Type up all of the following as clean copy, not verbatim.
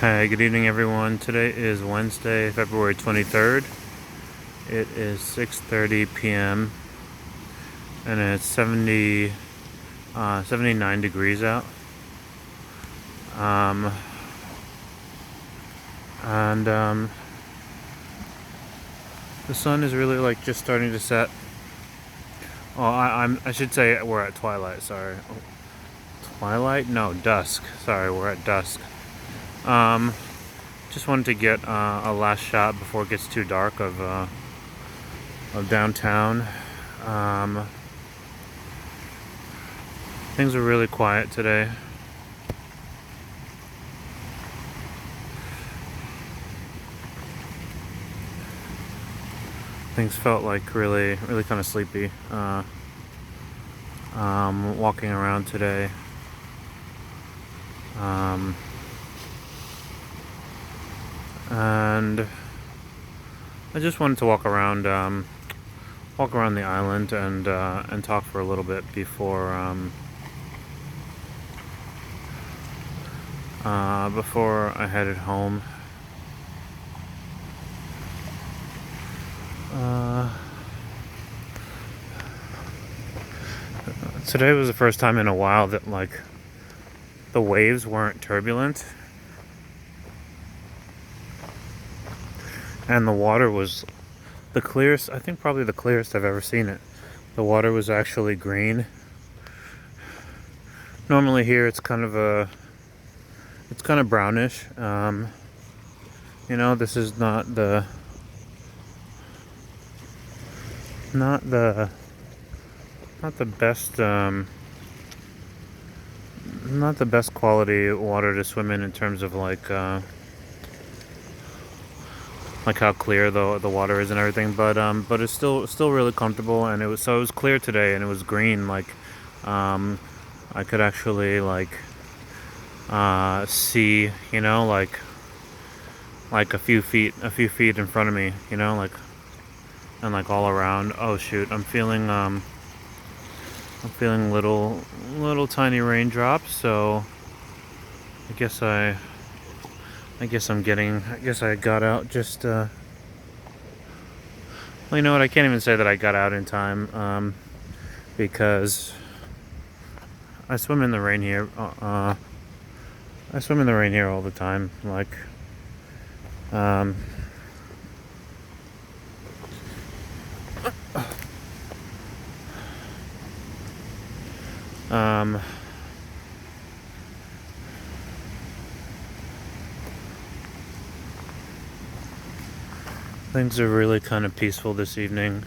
Hi, good evening everyone. Today is Wednesday, February 23rd. It is 6:30 p.m. and it's 79 degrees out. And the sun is really like just starting to set. Oh, I should say we're at twilight. Sorry, twilight? No, dusk. Sorry, we're at dusk. Um, just wanted to get a last shot before it gets too dark of downtown. Things are really quiet today. Things felt like really kind of sleepy. Walking around today. And I just wanted to walk around the island and talk for a little bit before I headed home. Today was the first time in a while that like the waves weren't turbulent and the water was the clearest, I think probably the clearest I've ever seen it. The water was actually green. Normally here it's kind of brownish. This is not the best not the best quality water to swim in terms of like how clear the water is and everything, but it's still really comfortable, and it was clear today and it was green, like I could actually like see, like a few feet in front of me, and like all around. Oh shoot, I'm feeling little tiny raindrops, so I guess I got out just well, you know what, I can't even say that I got out in time, because I swim in the rain here. I swim in the rain here all the time, like things are really kind of peaceful this evening.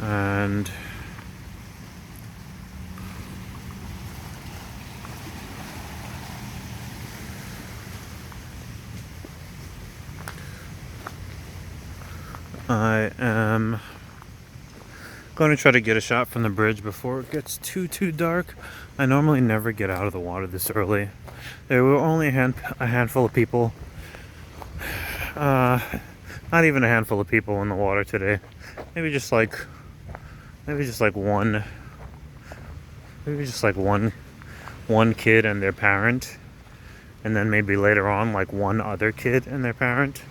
And I am going to try to get a shot from the bridge before it gets too dark. I normally never get out of the water this early. There were only a handful of people. Not even a handful of people in the water today. Maybe just like one kid and their parent, and then maybe later on like one other kid and their parent.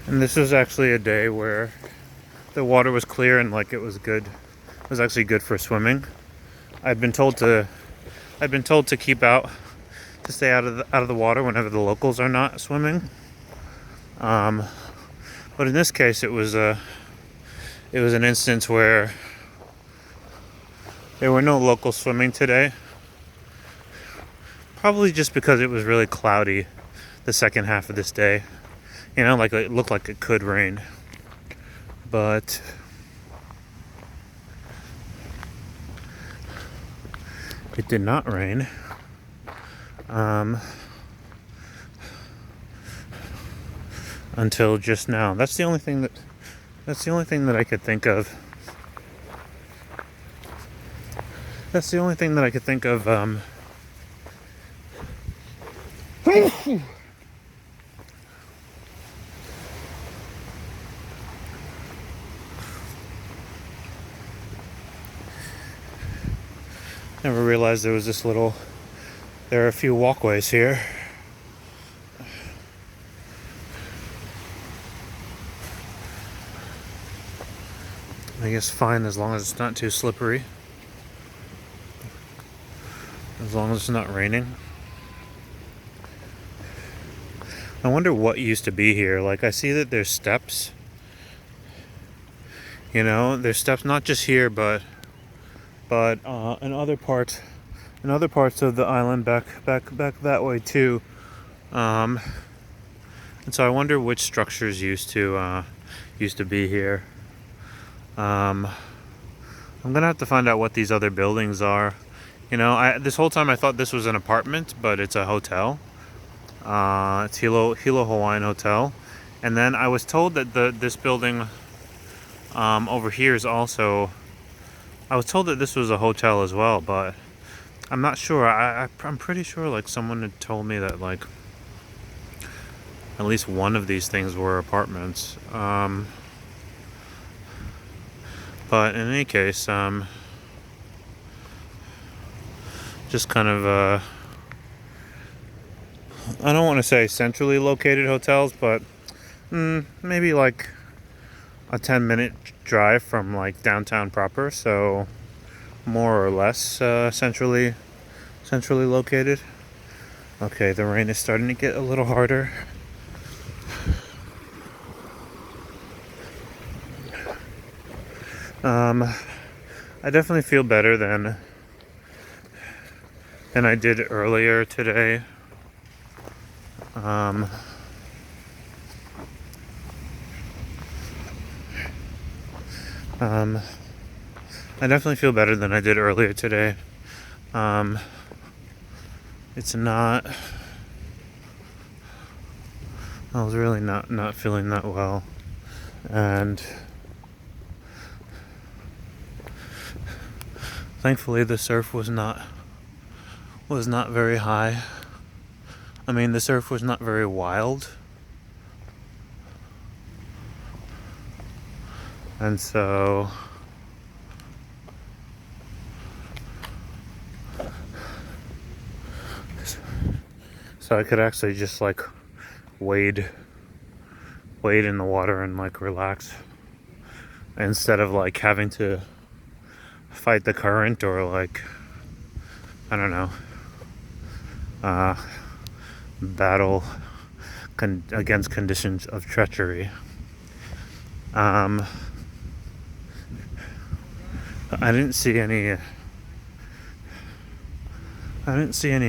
And this was actually a day where the water was clear and like it was good. It was actually good for swimming. I've been told to stay out of the water whenever the locals are not swimming. But in this case, it was an instance where there were no locals swimming today. Probably just because it was really cloudy the second half of this day. Like it looked like it could rain. But it did not rain. Until just now. That's the only thing that I could think of That's the only thing that I could think of. Never realized there was this little. There are a few walkways here. I guess fine as long as it's not too slippery. As long as it's not raining. I wonder what used to be here. Like, I see that there's steps. You know, there's steps not just here, but in other parts of the island, back that way too. And so I wonder which structures used to be here. I'm gonna have to find out what these other buildings are. You know, this whole time I thought this was an apartment, but it's a hotel. It's Hilo Hawaiian Hotel, and then I was told that this building over here is also. I was told that this was a hotel as well, but I'm not sure. I'm pretty sure like someone had told me that like at least one of these things were apartments. But in any case, just kind of I don't want to say centrally located hotels, but maybe like a 10-minute drive from like downtown proper, so more or less centrally located. Okay, the rain is starting to get a little harder. I definitely feel better than I did earlier today. I definitely feel better than I did earlier today. It's not. I was really not feeling that well, and thankfully the surf was not very high. I mean, the surf was not very wild, and so I could actually just like wade in the water and like relax instead of like having to fight the current or like I don't know battle against conditions of treachery. I didn't see any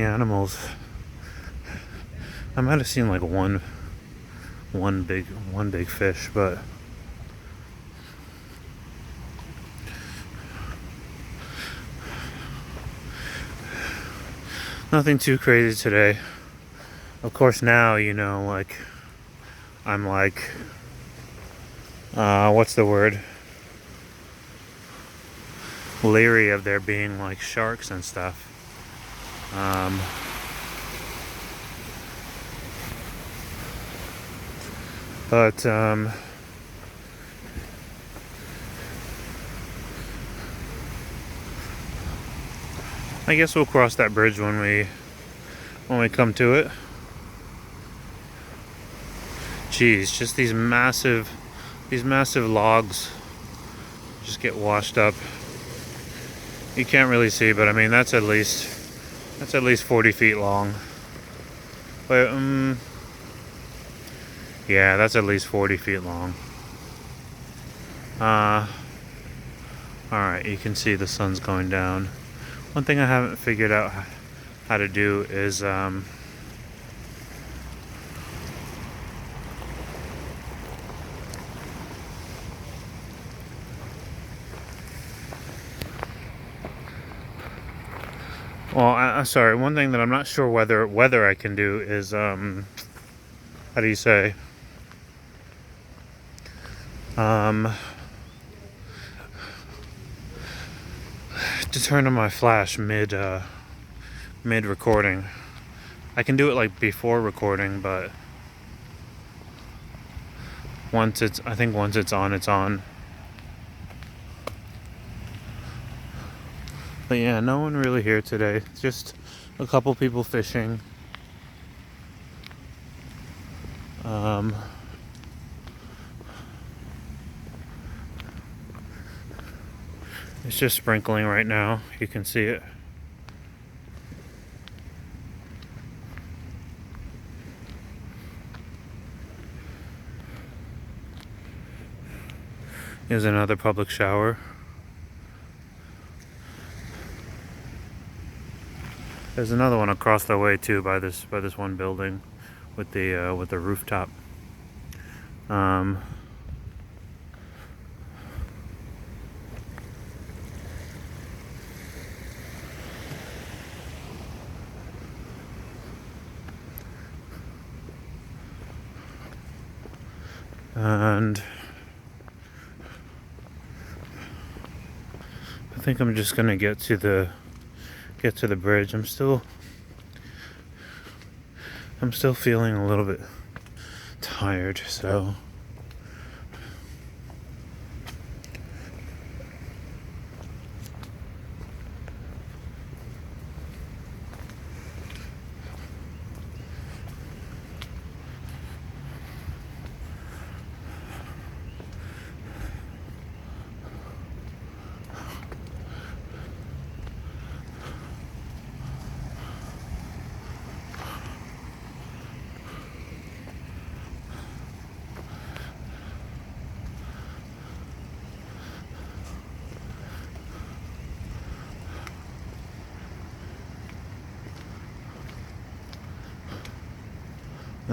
animals. I might have seen like one big fish, but nothing too crazy today. Of course, now, you know, like I'm like what's the word? Leery of there being like sharks and stuff. But I guess we'll cross that bridge when we come to it. Geez, just these massive logs just get washed up. You can't really see, but I mean that's at least 40 feet long. But yeah, that's at least 40 feet long. Alright, you can see the sun's going down. One thing I haven't figured out how to do is well, sorry, one thing that I'm not sure whether I can do is how do you say? to turn on my flash mid recording. I can do it like before recording, but once it's on, it's on. But yeah, no one really here today. Just a couple people fishing. It's just sprinkling right now. You can see it. Here's another public shower. There's another one across the way too, by this one building, with the rooftop. And I think I'm just gonna get to the bridge. I'm still feeling a little bit tired, so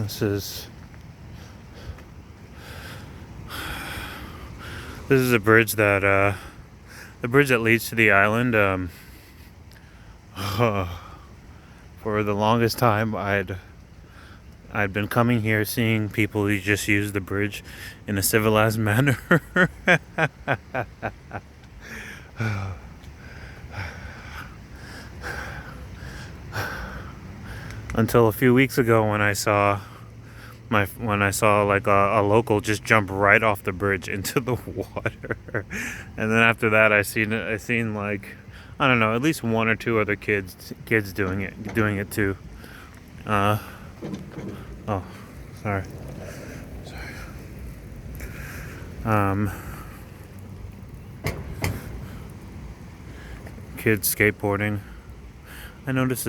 this is a bridge that the bridge that leads to the island. For the longest time, I'd been coming here seeing people who just use the bridge in a civilized manner. Until a few weeks ago, when I saw like a local just jump right off the bridge into the water, and then after that, I seen like, I don't know, at least one or two other kids doing it too. Oh, sorry. Kids skateboarding. I noticed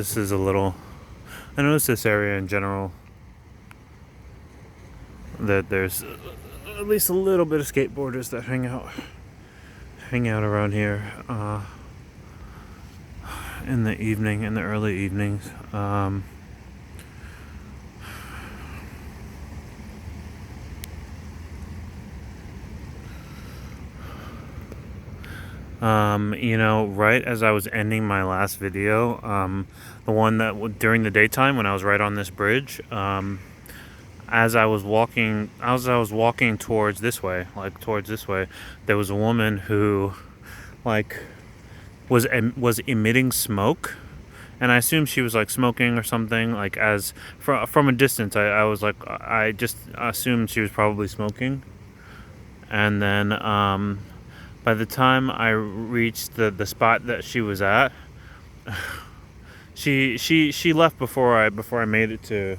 this area in general, that there's at least a little bit of skateboarders that hang out around here in the early evenings. Right as I was ending my last video, the one that during the daytime when I was right on this bridge, as I was walking towards this way, there was a woman who, like, was emitting smoke, and I assumed she was like smoking or something. Like, as from a distance, I was like, I just assumed she was probably smoking, and then by the time I reached the spot that she was at, she left before I made it to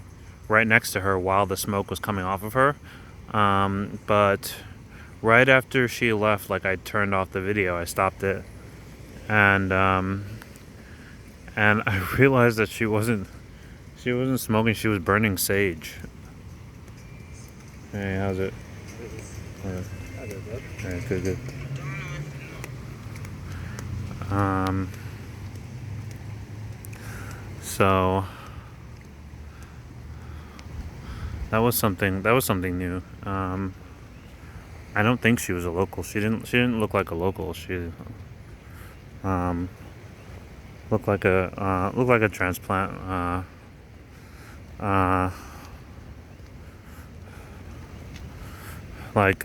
right next to her while the smoke was coming off of her. But right after she left, like, I turned off the video, I stopped it, and I realized that she wasn't smoking, she was burning sage. Hey, how's it? Alright, good. So that was something new. I don't think she was a local. She didn't look like a local. She looked like a transplant. Like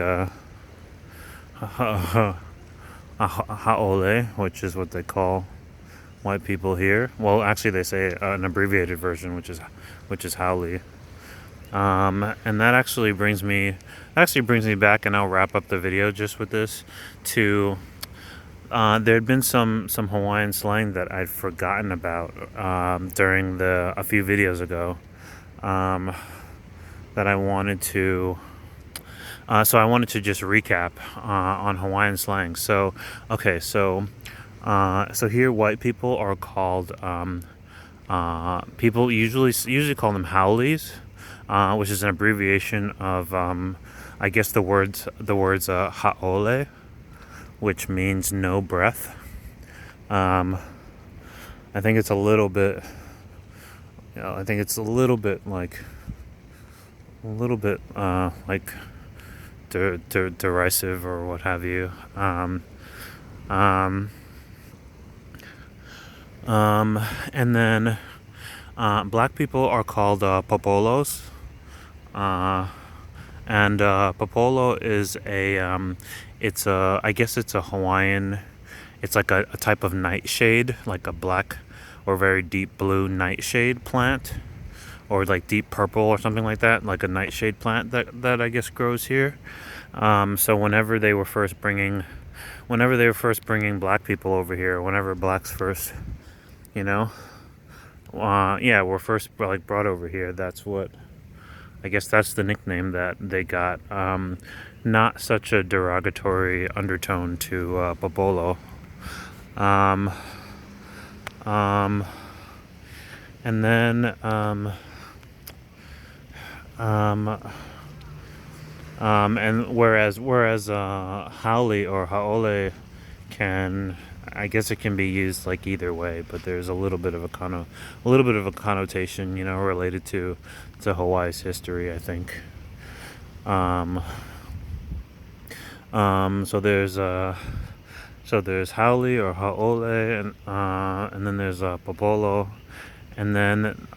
haole, which is what they call white people here. Well, actually, they say an abbreviated version, which is haole. And that actually brings me back, and I'll wrap up the video just with this. To there had been some Hawaiian slang that I'd forgotten about during a few videos ago, that I wanted to. So I wanted to just recap on Hawaiian slang. So okay, so here white people are called people usually call them howlies, which is an abbreviation of I guess the words haole, which means no breath. I think it's a little bit. I think it's a little bit like derisive or what have you. And then black people are called popolos. And popolo is I guess it's a Hawaiian, it's like a type of nightshade, like a black or very deep blue nightshade plant, or like deep purple or something like that, like a nightshade plant that I guess grows here. So whenever they were first bringing black people over here, whenever blacks first, were first like brought over here, I guess that's the nickname that they got. Not such a derogatory undertone to popolo. And then and whereas haole or haole I guess it can be used like either way, but there's a little bit of a connotation, related to Hawaii's history, I think. So there's haole or haole, and then there's popolo, and then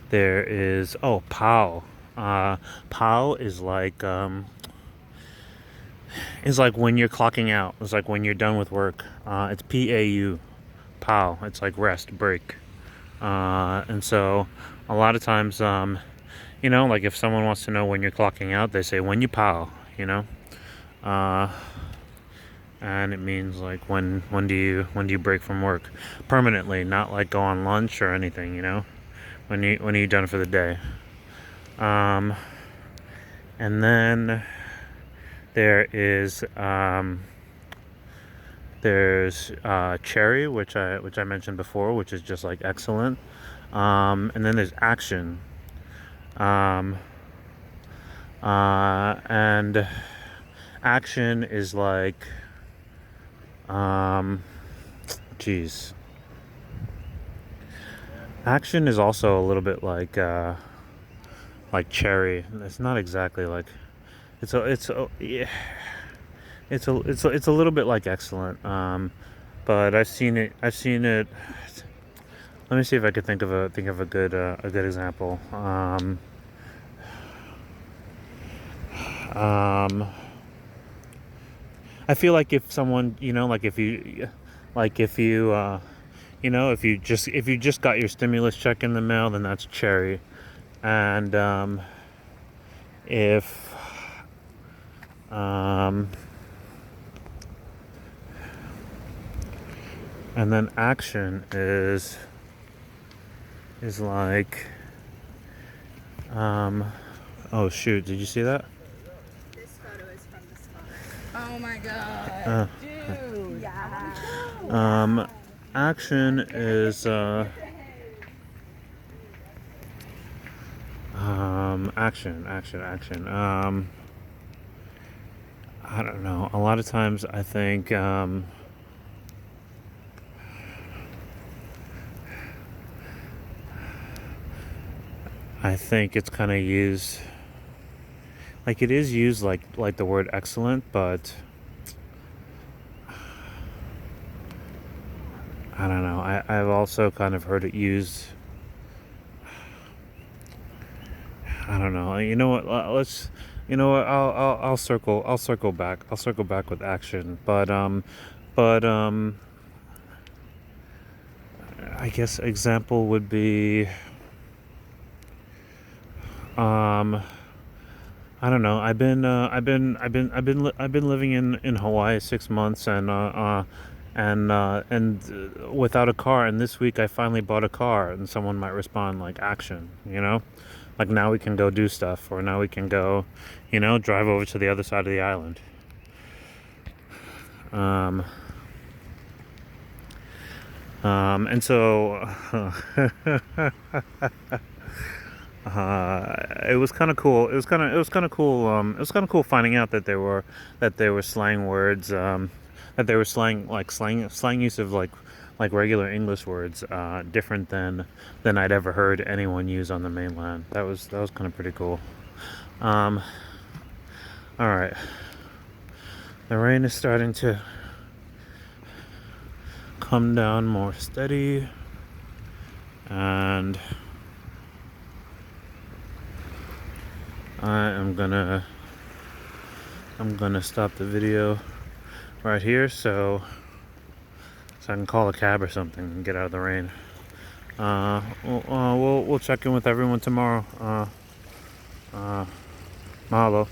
there is pau. Pau is like when you're clocking out. It's like when you're done with work. It's PAU, pau. It's like rest, break. And so a lot of times, like if someone wants to know when you're clocking out, they say when you pau. And it means like when do you break from work permanently, not like go on lunch or anything. When are you done for the day? And then there is there's cherry, which I mentioned before, which is just like excellent. And then there's action. And action is like action is also a little bit like cherry. It's not exactly like it's a little bit like excellent. But I've seen it. Let me see if I could think of a good example. I feel like if someone, if you just got your stimulus check in the mail, then that's cherry. And and then action is like oh shoot, did you see that? This photo is from the sky. Oh my god. Dude. Yeah. Action is action. I don't know. A lot of times I think it's kind of used like it is used like the word excellent, but I don't know. I've also kind of heard it used. I don't know. You know what? You know what? I'll circle back. I'll circle back with action. But I guess example would be um I don't know. I've been living in Hawaii 6 months, and without a car. And this week I finally bought a car, and someone might respond like action. Like now we can go do stuff, or now we can go, drive over to the other side of the island. Um, and so it was kind of cool. It was kind of cool. It was kind of cool finding out that they were slang words. That they were slang use of like regular English words, different than I'd ever heard anyone use on the mainland. That was kind of pretty cool. Um, all right, the rain is starting to come down more steady, and I'm gonna stop the video right here so I can call a cab or something and get out of the rain. We'll check in with everyone tomorrow. Mahalo.